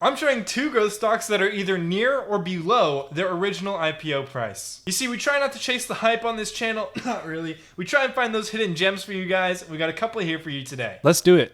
I'm showing two growth stocks that are either near or below their original IPO price. You see, we try not to chase the hype on this channel, not really. We try and find those hidden gems for you guys. We got a couple here for you today. Let's do it.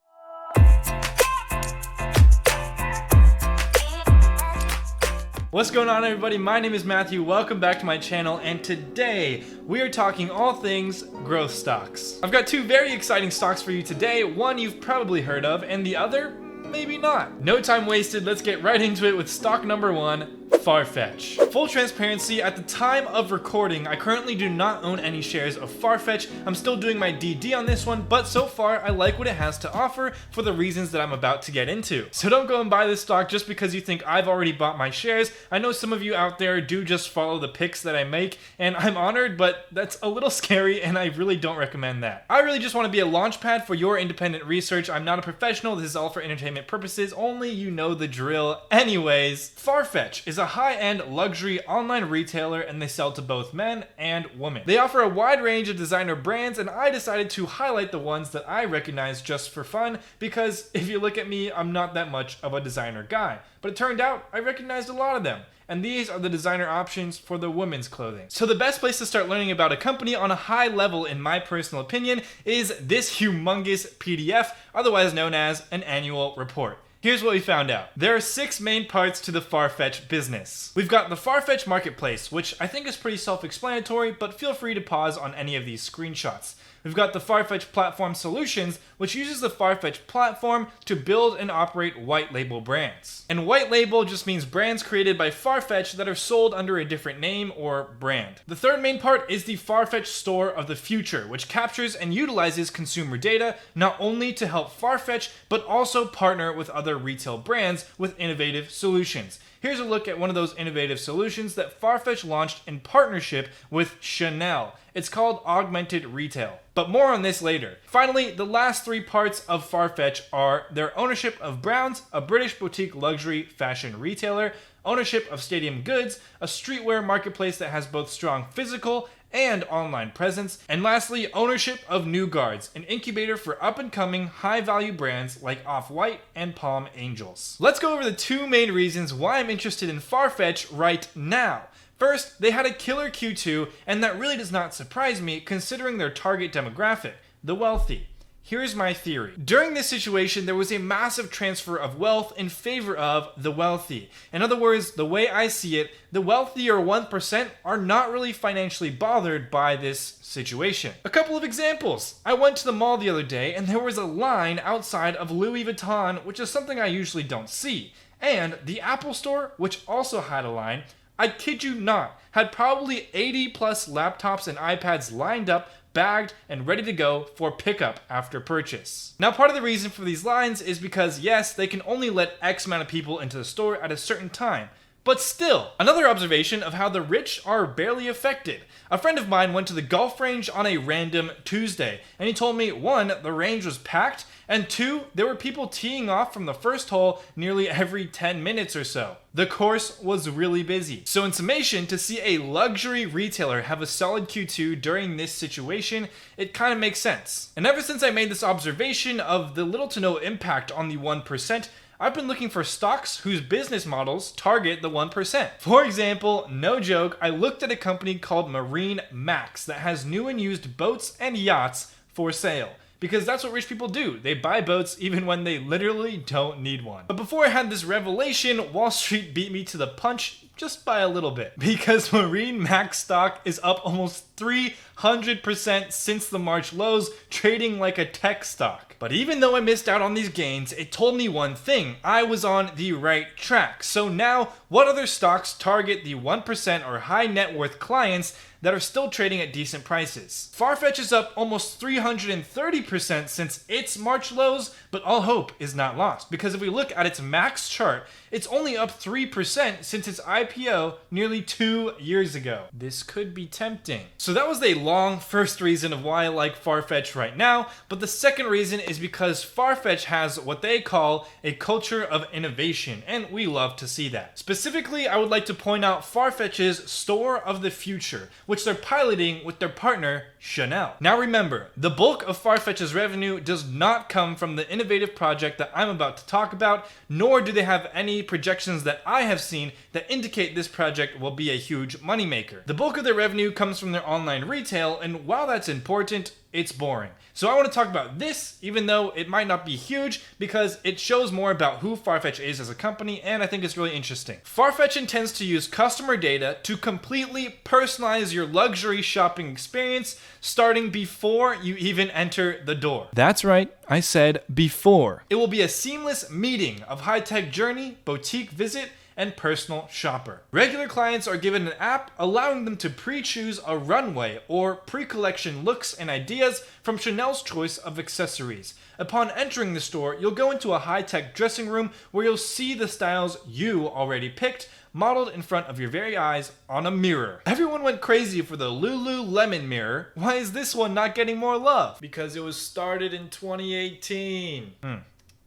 What's going on, everybody? My name is Matthew. Welcome back to my channel, and today we are talking all things growth stocks. I've got two very exciting stocks for you today. One you've probably heard of, and the other, maybe not. No time wasted, let's get right into it with stock number one, Farfetch. Full transparency, at the time of recording, I currently do not own any shares of Farfetch. I'm still doing my DD on this one, but so far I like what it has to offer for the reasons that I'm about to get into. So don't go and buy this stock just because you think I've already bought my shares. I know some of you out there do just follow the picks that I make, and I'm honored, but that's a little scary and I really don't recommend that. I really just want to be a launch pad for your independent research. I'm not a professional, this is all for entertainment purposes, only you know the drill. Anyways, Farfetch is a high-end luxury online retailer, and they sell to both men and women. They offer a wide range of designer brands, and I decided to highlight the ones that I recognize just for fun, because if you look at me, I'm not that much of a designer guy. But it turned out I recognized a lot of them. And these are the designer options for the women's clothing. So the best place to start learning about a company on a high level, in my personal opinion, is this humongous PDF, otherwise known as an annual report. Here's what we found out. There are 6 main parts to the Farfetch business. We've got the Farfetch Marketplace, which I think is pretty self-explanatory, but feel free to pause on any of these screenshots. We've got the Farfetch Platform Solutions, which uses the Farfetch platform to build and operate white label brands. And white label just means brands created by Farfetch that are sold under a different name or brand. The third main part is the Farfetch Store of the Future, which captures and utilizes consumer data not only to help Farfetch, but also partner with other retail brands with innovative solutions. Here's a look at one of those innovative solutions that Farfetch launched in partnership with Chanel. It's called Augmented Retail. But more on this later. Finally, the last 3 parts of Farfetch are their ownership of Browns, a British boutique luxury fashion retailer, ownership of Stadium Goods, a streetwear marketplace that has both strong physical and online presence, and lastly, ownership of New Guards, an incubator for up-and-coming high-value brands like Off-White and Palm Angels. Let's go over the 2 main reasons why I'm interested in Farfetch right now. First, they had a killer Q2, and that really does not surprise me considering their target demographic, the wealthy. Here's my theory. During this situation, there was a massive transfer of wealth in favor of the wealthy. In other words, the way I see it, the wealthier 1% are not really financially bothered by this situation. A couple of examples. I went to the mall the other day and there was a line outside of Louis Vuitton, which is something I usually don't see. And the Apple Store, which also had a line, I kid you not, had probably 80 plus laptops and iPads lined up, bagged, and ready to go for pickup after purchase. Now, part of the reason for these lines is because, yes, they can only let X amount of people into the store at a certain time. But still, another observation of how the rich are barely affected. A friend of mine went to the golf range on a random Tuesday, and he told me, 1, the range was packed, and 2, there were people teeing off from the first hole nearly every 10 minutes or so. The course was really busy. So in summation, to see a luxury retailer have a solid Q2 during this situation, it kind of makes sense. And ever since I made this observation of the little to no impact on the 1%, I've been looking for stocks whose business models target the 1%. For example, no joke, I looked at a company called Marine Max that has new and used boats and yachts for sale. Because that's what rich people do. They buy boats even when they literally don't need one. But before I had this revelation, Wall Street beat me to the punch just by a little bit. Because Marine Max stock is up almost 300% since the March lows, trading like a tech stock. But even though I missed out on these gains, it told me one thing: I was on the right track. So now, what other stocks target the 1% or high net worth clients that are still trading at decent prices? Farfetch is up almost 330% since its March lows, but all hope is not lost. Because if we look at its max chart, it's only up 3% since its IPO nearly 2 years ago. This could be tempting. So that was a long first reason of why I like Farfetch right now, but the second reason is because Farfetch has what they call a culture of innovation, and we love to see that. Specifically, I would like to point out Farfetch's Store of the Future, which which they're piloting with their partner, Chanel. Now remember, the bulk of Farfetch's revenue does not come from the innovative project that I'm about to talk about, nor do they have any projections that I have seen that indicate this project will be a huge moneymaker. The bulk of their revenue comes from their online retail, and while that's important, it's boring. So I want to talk about this, even though it might not be huge, because it shows more about who Farfetch is as a company, and I think it's really interesting. Farfetch intends to use customer data to completely personalize your luxury shopping experience, starting before you even enter the door. That's right, I said before. It will be a seamless meeting of high-tech journey, boutique visit, and personal shopper. Regular clients are given an app allowing them to pre-choose a runway or pre-collection looks and ideas from Chanel's choice of accessories. Upon entering the store, you'll go into a high-tech dressing room where you'll see the styles you already picked modeled in front of your very eyes on a mirror. Everyone went crazy for the Lululemon mirror. Why is this one not getting more love? Because it was started in 2018.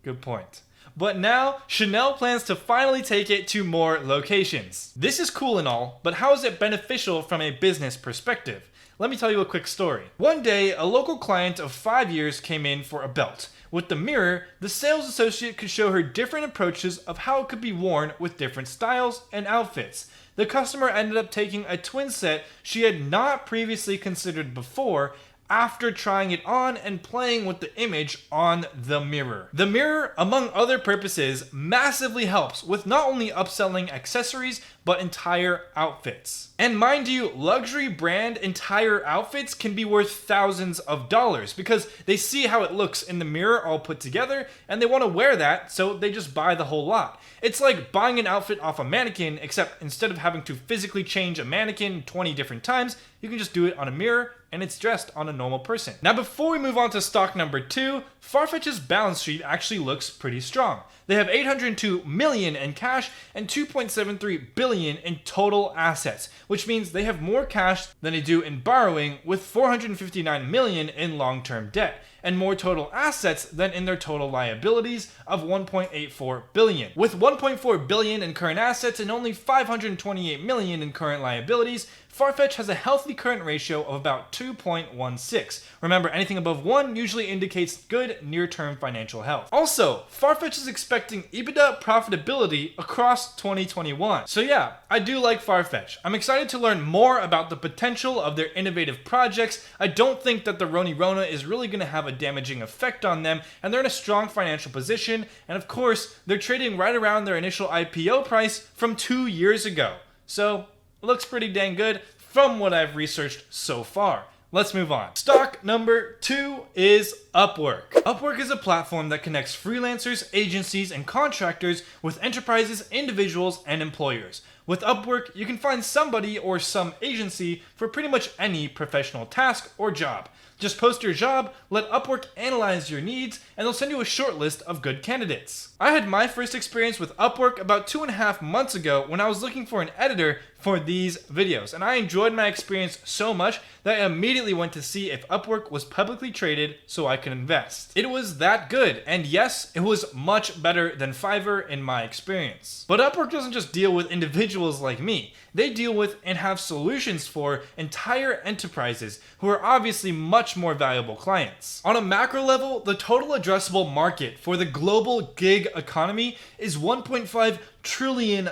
Good point. But now, Chanel plans to finally take it to more locations. This is cool and all, but how is it beneficial from a business perspective? Let me tell you a quick story. One day, a local client of 5 years came in for a belt. With the mirror, the sales associate could show her different approaches of how it could be worn with different styles and outfits. The customer ended up taking a twin set she had not previously considered before, after trying it on and playing with the image on the mirror. The mirror, among other purposes, massively helps with not only upselling accessories, but entire outfits. And mind you, luxury brand entire outfits can be worth thousands of dollars because they see how it looks in the mirror all put together and they want to wear that, so they just buy the whole lot. It's like buying an outfit off a mannequin, except instead of having to physically change a mannequin 20 different times, you can just do it on a mirror and it's dressed on a normal person. Now before we move on to stock number 2, Farfetch's balance sheet actually looks pretty strong. They have $802 million in cash and $2.73 billion in total assets, which means they have more cash than they do in borrowing, with $459 million in long-term debt, and more total assets than in their total liabilities of $1.84 billion. With $1.4 billion in current assets and only $528 million in current liabilities, Farfetch has a healthy current ratio of about 2.16. Remember, anything above 1 usually indicates good near-term financial health. Also, Farfetch is expecting EBITDA profitability across 2021. So yeah, I do like Farfetch. I'm excited to learn more about the potential of their innovative projects. I don't think that the Rona is really going to have a damaging effect on them, and they're in a strong financial position, and of course, they're trading right around their initial IPO price from 2 years ago. So, it looks pretty dang good from what I've researched so far. Let's move on. Stock number 2 is Upwork. Upwork is a platform that connects freelancers, agencies, and contractors with enterprises, individuals, and employers. With Upwork, you can find somebody or some agency for pretty much any professional task or job. Just post your job, let Upwork analyze your needs, and they'll send you a short list of good candidates. I had my first experience with Upwork about 2.5 months ago when I was looking for an editor for these videos, and I enjoyed my experience so much that I immediately went to see if Upwork was publicly traded so I could invest. It was that good, and yes, it was much better than Fiverr in my experience. But Upwork doesn't just deal with individuals like me. They deal with and have solutions for entire enterprises who are obviously much more valuable clients. On a macro level, the total addressable market for the global gig economy is $1.5 trillion.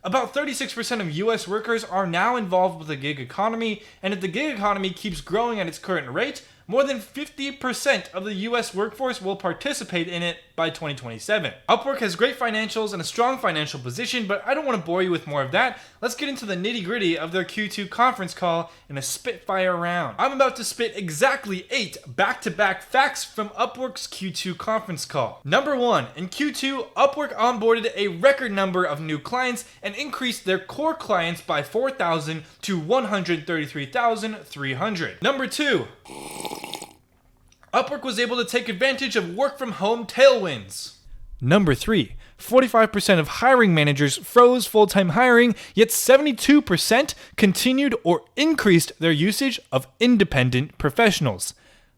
About 36% of US workers are now involved with the gig economy, and if the gig economy keeps growing at its current rate, more than 50% of the US workforce will participate in it by 2027. Upwork has great financials and a strong financial position, but I don't want to bore you with more of that. Let's get into the nitty-gritty of their Q2 conference call in a spitfire round. I'm about to spit exactly 8 back-to-back facts from Upwork's Q2 conference call. Number 1, in Q2, Upwork onboarded a record number of new clients and increased their core clients by 4,000 to 133,300. Number 2, Upwork was able to take advantage of work-from-home tailwinds. Number 3, 45% of hiring managers froze full-time hiring, yet 72% continued or increased their usage of independent professionals.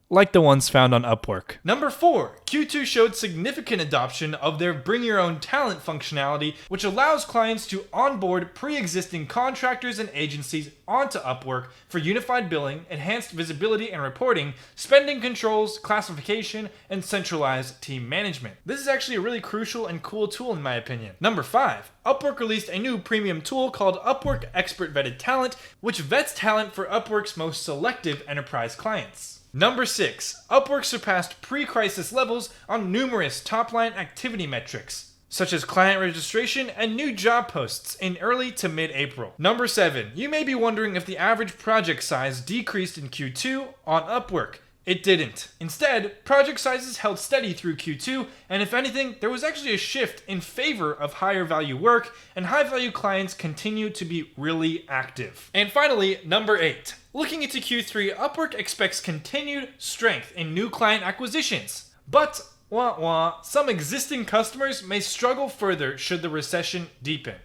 like the ones found on Upwork. Number 4, Q2 showed significant adoption of their Bring Your Own Talent functionality, which allows clients to onboard pre-existing contractors and agencies onto Upwork for unified billing, enhanced visibility and reporting, spending controls, classification, and centralized team management. This is actually a really crucial and cool tool in my opinion. Number 5, Upwork released a new premium tool called Upwork Expert Vetted Talent, which vets talent for Upwork's most selective enterprise clients. Number 6, Upwork surpassed pre-crisis levels on numerous top-line activity metrics, such as client registration and new job posts in early to mid-April. Number 7, you may be wondering if the average project size decreased in Q2 on Upwork. It didn't. Instead, project sizes held steady through Q2, and if anything, there was actually a shift in favor of higher value work, and high value clients continue to be really active. And finally, number 8. Looking into Q3, Upwork expects continued strength in new client acquisitions. But, some existing customers may struggle further should the recession deepen.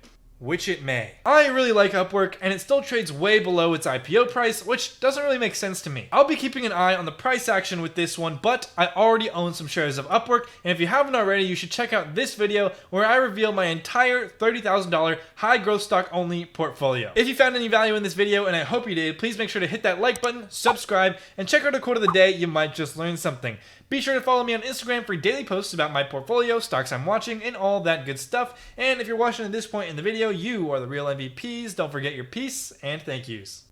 Which it may. I really like Upwork, and it still trades way below its IPO price, which doesn't really make sense to me. I'll be keeping an eye on the price action with this one, but I already own some shares of Upwork, and if you haven't already, you should check out this video where I reveal my entire $30,000 high growth stock only portfolio. If you found any value in this video, and I hope you did, please make sure to hit that like button, subscribe, and check out a quote of the day. You might just learn something. Be sure to follow me on Instagram for daily posts about my portfolio, stocks I'm watching, and all that good stuff. And if you're watching at this point in the video, you are the real MVPs. Don't forget your peace and thank yous.